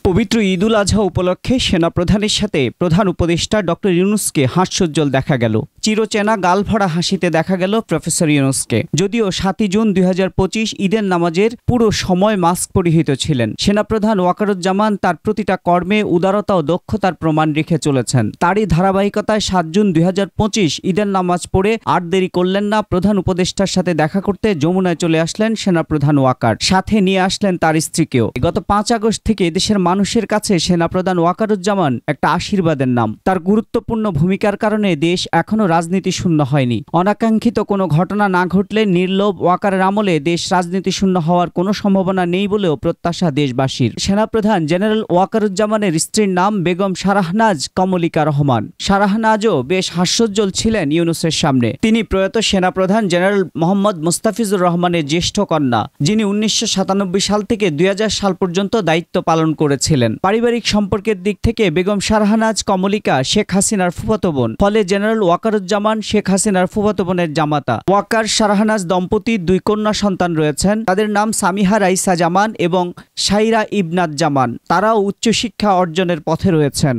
পবিত্র ঈদুল আজহা উপলক্ষে সেনাপ্রধানের সাথে প্রধান উপদেষ্টা ডক্টর ইউনূসকে হাস্যোজ্জ্বল দেখা গেল। চিরচেনা গালভরা হাসিতে দেখা গেল প্রফেসর ইউনূসকে। যদিও ৭ জুন ২০২৫ ঈদের নামাজের পুরো সময় মাস্ক পরিহিত ছিলেন। সেনাপ্রধান ওয়াকারুজ্জামান তার প্রতিটা কর্মে উদারতা ও দক্ষতার প্রমাণ রেখে চলেছেন। তারই ধারাবাহিকতায় ৭ জুন ২০২৫ ঈদের নামাজ পড়ে আর দেরি করলেন না, প্রধান উপদেষ্টার সাথে দেখা করতে যমুনায় চলে আসলেন সেনাপ্রধান ওয়াকার। সাথে নিয়ে আসলেন তার স্ত্রীকেও। গত ৫ আগস্ট থেকে দেশের মানুষের কাছে সেনাপ্রধান ওয়াকারুজ্জামান একটা আশীর্বাদের নাম। তার গুরুত্বপূর্ণ ভূমিকার কারণে দেশ এখনো রাজনীতি শূন্য হয়নি। অনাকাঙ্ক্ষিত কোনো ঘটনা না ঘটলে নির্লোভ ওয়াকারের আমলে দেশ রাজনীতি শূন্য হওয়ার কোনো সম্ভাবনা নেই বলেও প্রত্যাশা দেশবাসীর। সেনাপ্রধান জেনারেল ওয়াকারুজ্জামানের স্ত্রীর নাম বেগম শাহনাজ কমলিকা রহমান। শাহনাজও বেশ হাস্যোজ্জ্বল ছিলেন ইউনূসের সামনে। তিনি প্রয়াত সেনাপ্রধান জেনারেল মোহাম্মদ মুস্তাফিজুর রহমানের জ্যেষ্ঠ কন্যা, যিনি ১৯৯৭ সাল থেকে ২০০০ সাল পর্যন্ত দায়িত্ব পালন করেছিলেন। পারিবারিক সম্পর্কের দিক থেকে বেগম শাহনাজ কমলিকা শেখ হাসিনার ফুফাতো বোন, ফলে জেনারেল ওয়াকারুজ্জামান শেখ হাসিনার ফুফাতো বোনের জামাতা। ওয়াকার শাহনাজ দম্পতির 2 কন্যা সন্তান রয়েছেন। তাদের নাম সামিহা রাইসা জামান এবং সাইরা ইবনাত জামান। তারাও উচ্চশিক্ষা অর্জনের পথে রয়েছেন।